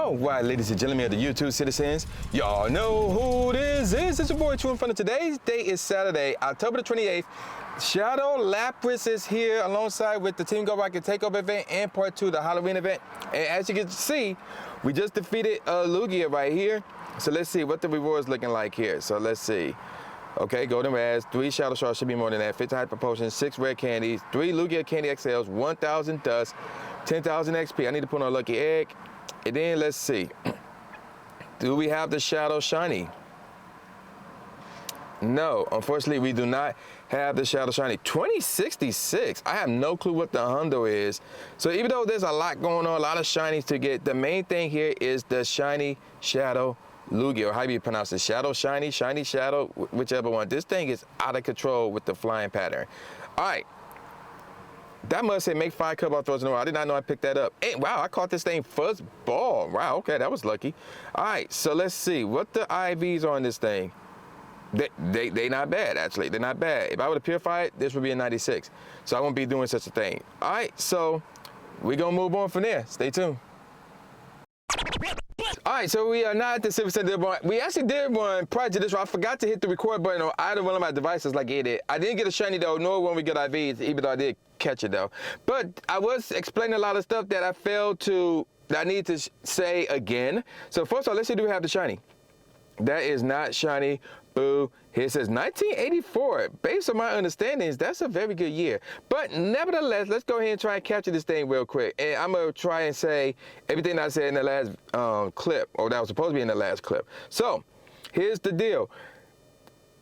All right, ladies and gentlemen of the YouTube citizens, y'all know who this is. It's your boy True Inferno. Today's date is Saturday, October the 28th. Shadow Lapras is here alongside with the Team Go Rocket Takeover event and part 2, the Halloween event. And as you can see, we just defeated Lugia right here. So let's see what the reward's looking like here. So let's see. Okay, golden rads, 3 shadow shards, should be more than that, 50 hyper potions, 6 rare candies, 3 Lugia candy XLs, 1,000 dust, 10,000 XP. I need to put on a lucky egg. And then let's see. Do we have the Shadow Shiny? No, unfortunately we do not have the Shadow Shiny. 2066, I have no clue what the hundo is. So even though there's a lot going on, a lot of shinies to get, the main thing here is the shiny Shadow Lugia, or how do you pronounce it? Shadow Shiny, Shiny Shadow, whichever one. This thing is out of control with the flying pattern. All right. That must say make 5 curveball throws in a row. I did not know I picked that up. Hey, wow, I caught this thing first ball. Wow, okay, that was lucky. All right, so let's see. What the IVs are on this thing? They not bad, actually. They're not bad. If I were to purify it, this would be a 96. So I won't be doing such a thing. All right, so we're going to move on from there. Stay tuned. All right, so we are not at the 7% one. We actually did one prior to this one. I forgot to hit the record button on either one of my devices like it did. I didn't get a shiny though, nor when we get IVs, even though I did catch it though. But I was explaining a lot of stuff that I failed to, that I need to say again. So first of all, let's see, do we have the shiny? That is not shiny. Boo. Here it says 1984. Based on my understandings, that's a very good year. But nevertheless, let's go ahead and try and capture this thing real quick. And I'm going to try and say everything I said in the last clip, or that was supposed to be in the last clip. So here's the deal.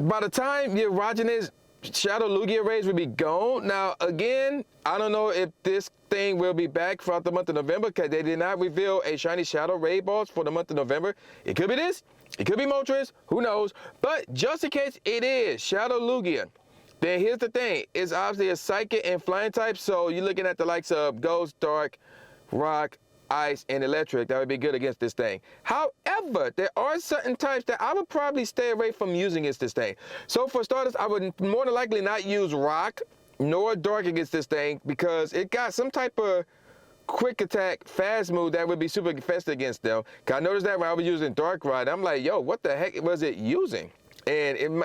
By the time you're watching this, Shadow Lugia raids will be gone. Now, again, I don't know if this thing will be back throughout the month of November because they did not reveal a shiny Shadow raid boss for the month of November. It could be this. It could be Moltres, who knows? But just in case it is Shadow Lugia, then here's the thing. It's obviously a Psychic and Flying type, so you're looking at the likes of Ghost, Dark, Rock, Ice, and Electric. That would be good against this thing. However, there are certain types that I would probably stay away from using against this thing. So for starters, I would more than likely not use Rock nor Dark against this thing because it got some type of quick attack fast move that would be super effective against them. Cause I noticed that when I was using Dark Ride, I'm like, yo, what the heck was it using? And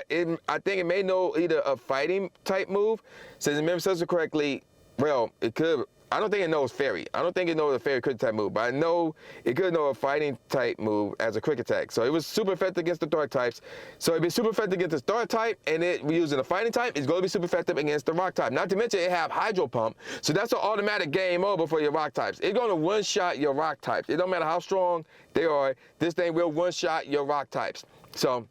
I think it may know either a fighting type move. Since I remember serves correctly, well, it could. I don't think it knows fairy. I don't think it knows a fairy quick type move, but I know it could know a fighting type move as a quick attack. So it was super effective against the dark types. So it'd be super effective against the dark type, and we're using a fighting type, it's going to be super effective against the rock type. Not to mention it have hydro pump, so that's an automatic game over for your rock types. It's going to one-shot your rock types. It don't matter how strong they are, this thing will one-shot your rock types. So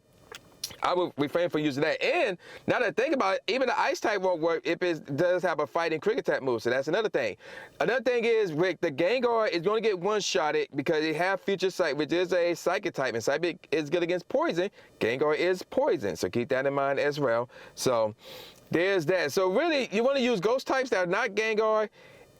I would refrain from using that. And now that I think about it, even the ice type won't work if it does have a fighting quick attack move. So that's another thing. Another thing is, Rick, the Gengar is going to get one-shotted because it have Future Sight, which is a psychic type. And psychic is good against poison. Gengar is poison. So keep that in mind as well. So there's that. So really, you want to use ghost types that are not Gengar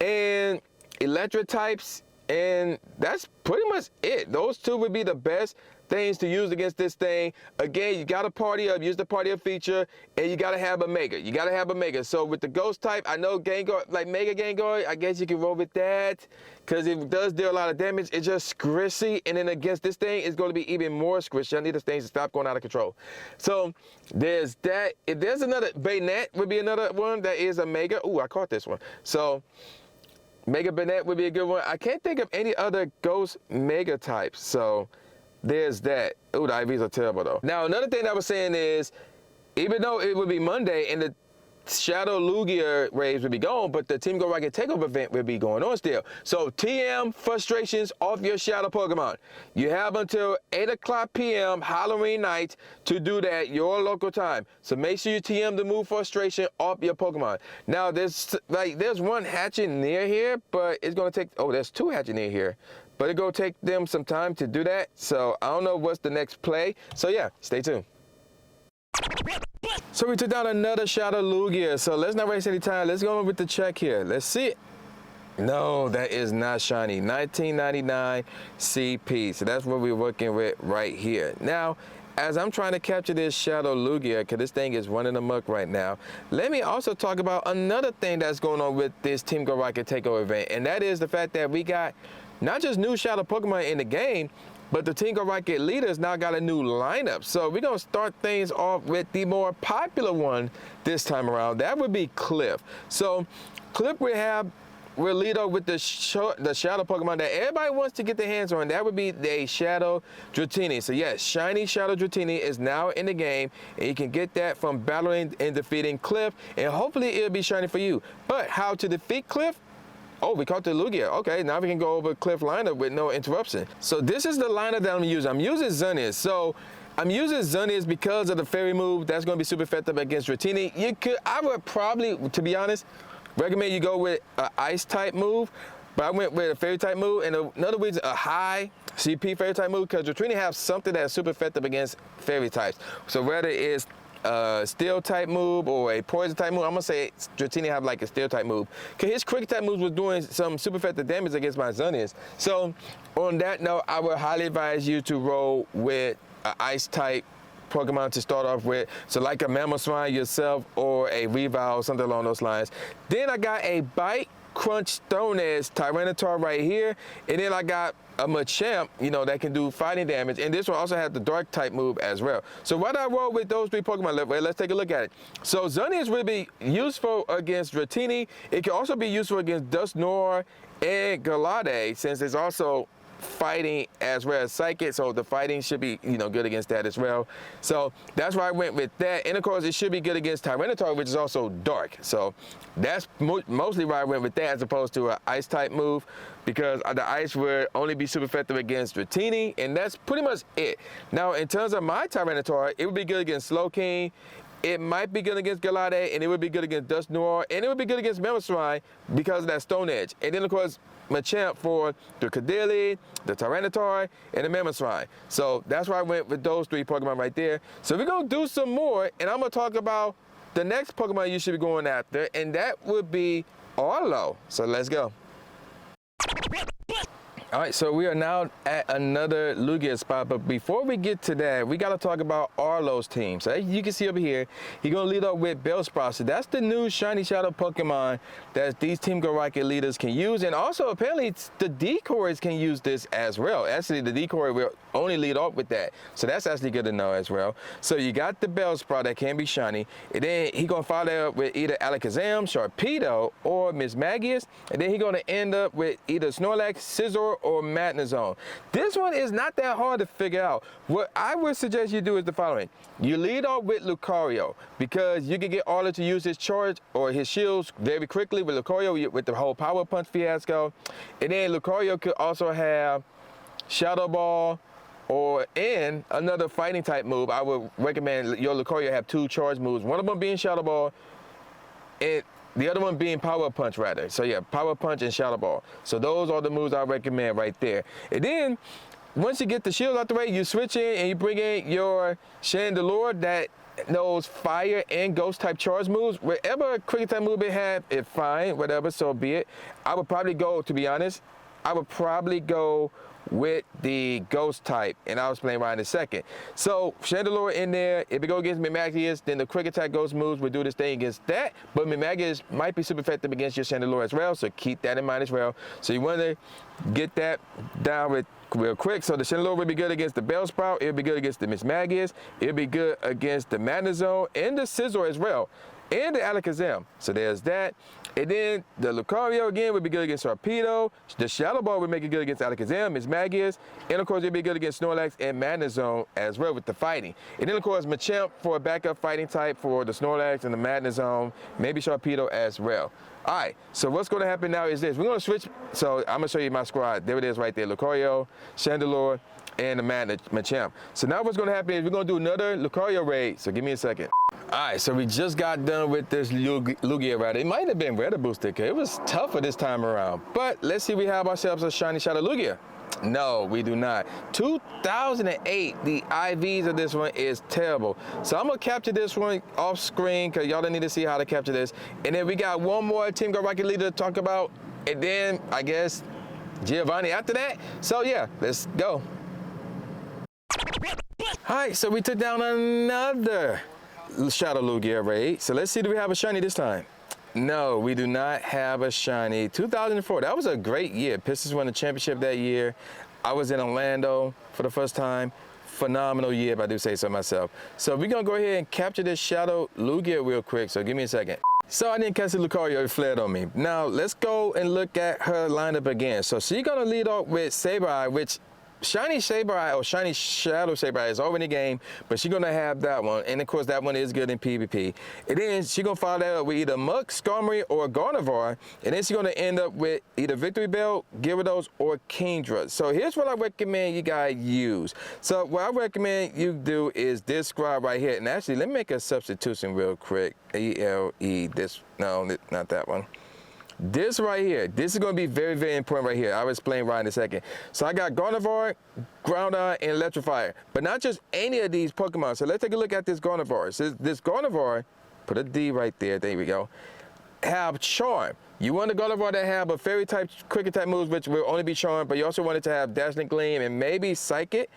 and electric types. And that's pretty much it. Those two would be the best things to use against this thing. Again, you got to party up, use the party up feature, and you got to have a Mega. You got to have a Mega. So with the Ghost type, I know Gengar, like Mega Gengar, I guess you can roll with that because it does deal a lot of damage. It's just squishy, and then against this thing, it's going to be even more squishy. I need this thing to stop going out of control. So there's that. If there's another, Baynet would be another one that is a Mega. Ooh, I caught this one. So Mega Baynet would be a good one. I can't think of any other Ghost Mega types. So there's that. Ooh, the IVs are terrible though. Now, another thing I was saying is, even though it would be Monday and the Shadow Lugia raids would be gone, but the Team Go Rocket Takeover event will be going on still. So TM frustrations off your Shadow Pokemon. You have until 8:00 p.m. Halloween night to do that, your local time. So make sure you TM the move frustration off your Pokemon. Now, there's one hatching near here, but it's going to take, oh, there's 2 hatching near here. But it's going to take them some time to do that. So I don't know what's the next play. So yeah, stay tuned. So we took down another Shadow Lugia. So let's not waste any time. Let's go on with the check here. Let's see it. No, that is not shiny. 1999 CP. So that's what we're working with right here. Now, as I'm trying to capture this Shadow Lugia, because this thing is running amok right now, let me also talk about another thing that's going on with this Team Go Rocket Takeover event. And that is the fact that we got not just new Shadow Pokemon in the game, but the Team Rocket leaders now got a new lineup. So we're gonna start things off with the more popular one this time around. That would be Cliff. So Cliff we'll lead off with the Shadow Pokemon that everybody wants to get their hands on. That would be the Shadow Dratini. So yes, shiny Shadow Dratini is now in the game, and you can get that from battling and defeating Cliff, and hopefully it'll be shiny for you. But how to defeat Cliff? Oh, we caught the Lugia. Okay, now we can go over Cliff lineup with no interruption. So this is the lineup that I'm using. I'm using Xerneas. So I'm using Xerneas because of the fairy move. That's going to be super effective against Dratini. I would probably, to be honest, recommend you go with an ice type move, but I went with a fairy type move, and another reason, a high CP fairy type move, because Dratini has something that's super effective against fairy types. So whether it's a steel type move or a poison type move, I'm gonna say Dratini have like a steel type move, because his cricket type moves was doing some super effective damage against my Xerneas. So on that note, I would highly advise you to roll with an ice type Pokemon to start off with, so like a Mamoswine yourself or a Revile, something along those lines. Then I got a Bite, Crunch, Stone Edge Tyranitar right here, and then I got a Machamp, that can do fighting damage, and this one also has the Dark type move as well. So why did I roll with those three Pokemon? Let's take a look at it. So Xerneas will be useful against Dratini. It can also be useful against Dusknoir and Galade, since it's also fighting as well as psychic, so the fighting should be good against that as well. So that's why I went with that, and of course it should be good against Tyranitar, which is also dark. So that's mostly why I went with that as opposed to an ice type move, because the ice would only be super effective against Dratini, and that's pretty much it. Now in terms of my Tyranitar, it would be good against Slowking, it might be good against Galade, and it would be good against Dusknoir, and it would be good against Mamoswine because of that Stone Edge. And then of course Machamp for the Cadilli, the Tyranitar, and the Mamoswine. So that's why I went with those three Pokemon right there. So we're gonna do some more, and I'm gonna talk about the next Pokemon you should be going after, and that would be Arlo. So let's go. All right, so we are now at another Lugia spot, but before we get to that, we got to talk about Arlo's team. So as you can see over here, he's going to lead up with Bellsprout. So that's the new shiny Shadow Pokemon that these Team Go Rocket leaders can use, and also apparently the decoys can use this as well. Actually, the decoy will only lead off with that, so that's actually good to know as well. So you got the Bellsprout that can be shiny, and then he's going to follow that up with either Alakazam, Sharpedo, or Miss Magius, and then he's going to end up with either Snorlax, Scizor, or Magnezone. This one is not that hard to figure out. What I would suggest you do is the following. You lead off with Lucario, because you can get Arlo to use his charge or his shields very quickly with Lucario, with the whole Power Punch fiasco. And then Lucario could also have Shadow Ball, and another fighting type move. I would recommend your Lucario have two charge moves, one of them being Shadow Ball, and the other one being Power Punch, rather. So yeah, Power Punch and Shadow Ball. So those are the moves I recommend right there. And then, once you get the shield out the way, you switch in and you bring in your Chandelure that knows fire and ghost type charge moves. Whatever cricket type move it had, it's fine, whatever, so be it. I would probably go, to be honest, with the ghost type, and I'll explain why in a second. So Chandelure in there, if it go against Mimagis, then the quick attack ghost moves will do this thing against that, but Mimagis might be super effective against your Chandelure as well, so keep that in mind as well. So you want to get that down real quick. So the Chandelure will be good against the Bellsprout, it'll be good against the Mismagius, it'll be good against the Magnezone and the Scizor as well, and the Alakazam. So there's that. And then the Lucario again would be good against Sharpedo. The Shadow Ball would make it good against Alakazam, Mismagius, and of course it'd be good against Snorlax and Magnezone as well with the fighting. And then of course Machamp for a backup fighting type for the Snorlax and the Magnezone, maybe Sharpedo as well. All right, so what's going to happen now is this. We're going to switch. So I'm going to show you my squad. There it is right there. Lucario, Chandelure, and the Machamp. So now what's going to happen is we're going to do another Lucario raid. So give me a second. All right, so we just got done with this Lugia raid. It might have been weather boosted. It was tougher this time around. But let's see, we have ourselves a shiny Shadow Lugia. No, we do not. 2008, the IVs of this one is terrible. So I'm gonna capture this one off screen because y'all don't need to see how to capture this. And then we got one more Team Go Rocket leader to talk about. And then I guess Giovanni after that. So yeah, let's go. All right, so we took down another Shadow Lugia raid. So let's see, do we have a shiny this time? No, we do not have a shiny. 2004, that was a great year. Pistons won the championship that year. I was in Orlando for the first time. Phenomenal year, if I do say so myself. So we're gonna go ahead and capture this Shadow Lugia real quick, so give me a second. So I didn't catch the Lucario, it fled on me. Now let's go and look at her lineup again. So she's gonna lead off with Sableye, which Shiny Sableye or Shiny Shadow Sableye is already in the game, but she's gonna have that one, and of course that one is good in PvP. And then she's gonna follow that up with either Muk, Skarmory, or Gardevoir, and then she's gonna end up with either Victory Bell, Gyarados, or Kingdra. So here's what I recommend you guys use. So what I recommend you do is this scribe right here, and actually let me make a substitution real quick. ELE, this, no, not that one. This right here, this is going to be very, very important right here. I'll explain right in a second. So I got Gardevoir, Groudon, and Electrifier, but not just any of these Pokemon. So let's take a look at this Gardevoir. So this Gardevoir, put a D right there, there we go, have Charm. You want a Gardevoir that have a Fairy type, Cricket type moves, which will only be Charm, but you also want it to have Dazzling Gleam and maybe Psychic.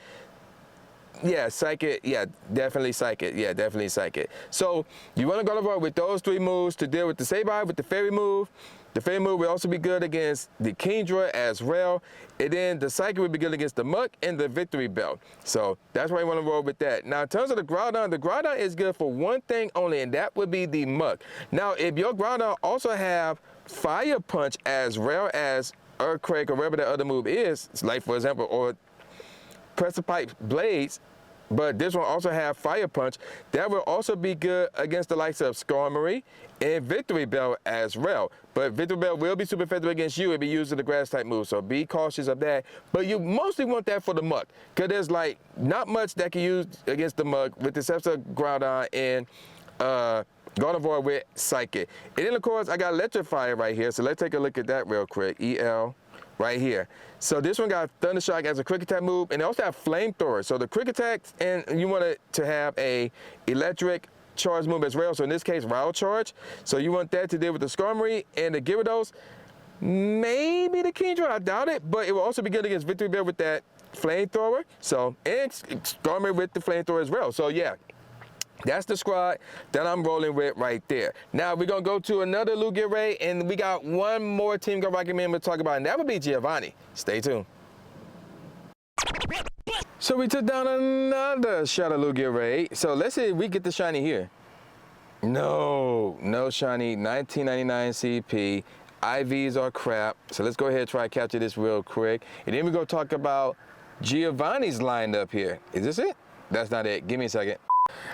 Yeah, Psychic. Yeah, definitely Psychic. Yeah, definitely Psychic. So you want to Gardevoir with those three moves to deal with the Sableye with the Fairy move. The Fairy move will also be good against the Kingdra as well. And then the Psychic will be good against the Muk and the Victory Bell. So that's why you want to roll with that. Now, in terms of the Groudon is good for one thing only, and that would be the Muk. Now, if your Groudon also have Fire Punch as well as Earthquake or whatever the other move is, like for example, or Precipice Blades, but this one also have Fire Punch, that will also be good against the likes of Skarmory and Victory Bell as well. But Victory Bell will be super effective against you if you use the grass type move, so be cautious of that. But you mostly want that for the Muk, because there's like not much that can use against the Muk with the exception of Groudon and Gardevoir with Psychic. And then of course I got Electrifier right here, so let's take a look at that real quick. EL. Right here. So this one got Thunder Shock as a quick attack move, and they also have Flamethrower. So the quick attack, and you want it to have a electric charge move as well. So in this case, Wild Charge. So you want that to deal with the Skarmory and the Gyarados. Maybe the Kingdra, I doubt it, but it will also be good against Victory Bell with that Flamethrower. So, and Skarmory with the Flamethrower as well. So yeah. That's the squad that I'm rolling with right there. Now we're gonna go to another Lugia Ray, and we got one more team gonna recommend to talk about, and that would be Giovanni. Stay tuned. So we took down another Shadow Lugia Ray. So let's see if we get the shiny here. No shiny. 1999 CP. IVs are crap. So let's go ahead and try to capture this real quick, and then we're gonna talk about Giovanni's lineup here. Is this it? That's not it. Give me a second.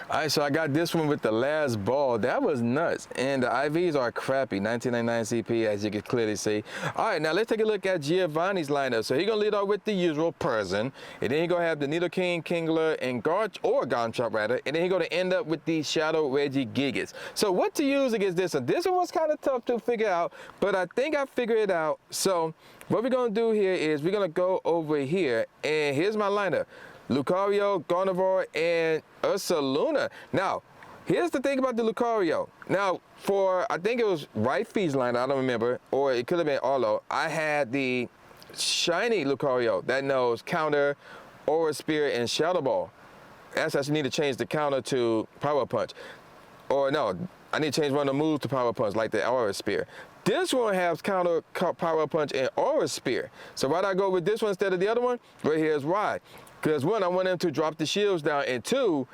All right, so I got this one with the last ball. That was nuts. And the IVs are crappy. 1999 CP, as you can clearly see. All right, now let's take a look at Giovanni's lineup. So he's going to lead off with the usual person. And then he's going to have the Nidoking, Kingler, and Garchomp rather. And then he's going to end up with the Shadow Regigigas. So what to use against this one? This one was kind of tough to figure out, but I think I figured it out. So what we're going to do here is we're going to go over here. And here's my lineup. Lucario, Gardevoir, and Ursaluna. Now, here's the thing about the Lucario. Now, for, I think it was Rife's line, I don't remember, or it could have been Arlo, I had the shiny Lucario that knows Counter, Aura Spear, and Shadow Ball. That's actually need to change the counter to Power Punch. Or no, I need to change one of the moves to Power Punch, like the Aura Spear. This one has Counter, Power Punch, and Aura Spear. So why did I go with this one instead of the other one? Well, here's why. Because one, I want him to drop the shields down, and two,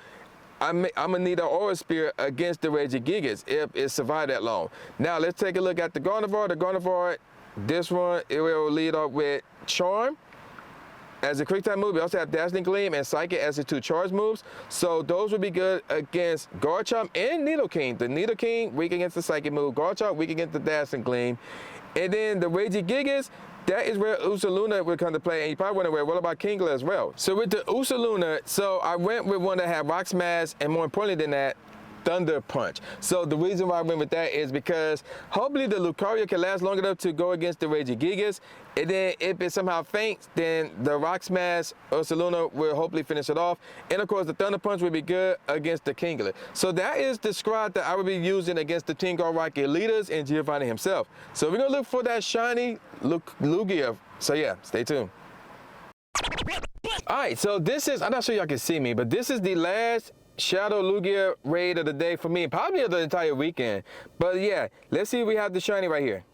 I'm gonna need an Aura Spear against the Regigigas if it survived that long. Now let's take a look at the Gardevoir. The Gardevoir, this one, it will lead up with Charm as a quick time move. We also have Dazzling Gleam and Psychic as the two charge moves. So those would be good against Garchomp and Nidoking. The Nidoking, weak against the Psychic move. Garchomp, weak against the Dazzling Gleam. And then the Regigigas, that is where Ursaluna would come to play, and you probably wonder, what about Kingler as well? So with the Ursaluna, so I went with one that had Rock Smash, and more importantly than that, Thunder Punch. So the reason why I went with that is because hopefully the Lucario can last long enough to go against the Regigigas, and then if it somehow faints, then the Rock Smash Ursaluna will hopefully finish it off, and of course the Thunder Punch will be good against the Kingler. So that is the squad that I will be using against the Team Rocket leaders and Giovanni himself. So we're gonna look for that shiny Lugia. So yeah, stay tuned. All right, so this is, I'm not sure y'all can see me, but this is the last Shadow Lugia raid of the day for me, probably of the entire weekend. But yeah, let's see if we have the shiny right here.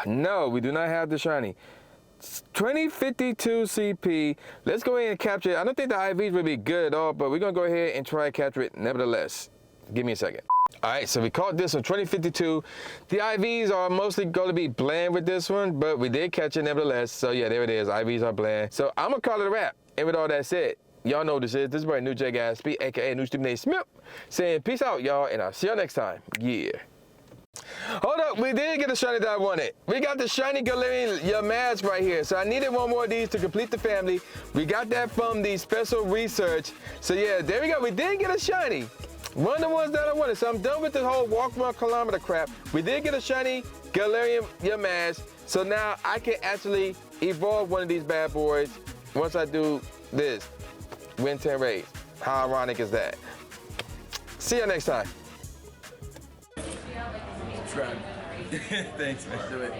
No, we do not have the shiny. 2052 CP. Let's go ahead and capture it. I don't think the IVs would be good at all, but we're going to go ahead and try to capture it nevertheless. Give me a second. All right, so we caught this one, 2052. The IVs are mostly going to be bland with this one, but we did catch it nevertheless. So yeah, there it is. IVs are bland. So I'm going to call it a wrap. And with all that said, y'all know what this is. This is my new J Guy Speak, aka New Stupid Name Smith, saying peace out, y'all, and I'll see y'all next time. Yeah. Hold up, we did get the shiny that I wanted. We got the shiny Galarian mask right here. So I needed one more of these to complete the family. We got that from the special research. So yeah, there we go. We did get a shiny. One of the ones that I wanted. So I'm done with the whole walk 1 kilometer crap. We did get a shiny Galarian mask. So now I can actually evolve one of these bad boys once I do this. Win 10 raids. How ironic is that? See you next time. Subscribe. Thanks, man. Do it.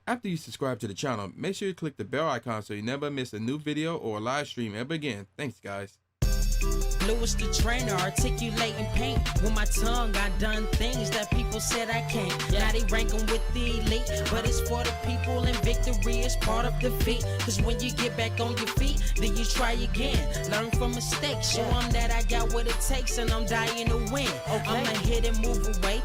After you subscribe to the channel, make sure you click the bell icon so you never miss a new video or a live stream ever again. Thanks, guys. Lewis the trainer, articulating paint. With my tongue, I done things that people said I can't. Now they ranking with the elite, but it's for the people, and victory is part of defeat. Cause when you get back on your feet, then you try again. Learn from mistakes, show them that I got what it takes, and I'm dying to win. I'ma hit and move away.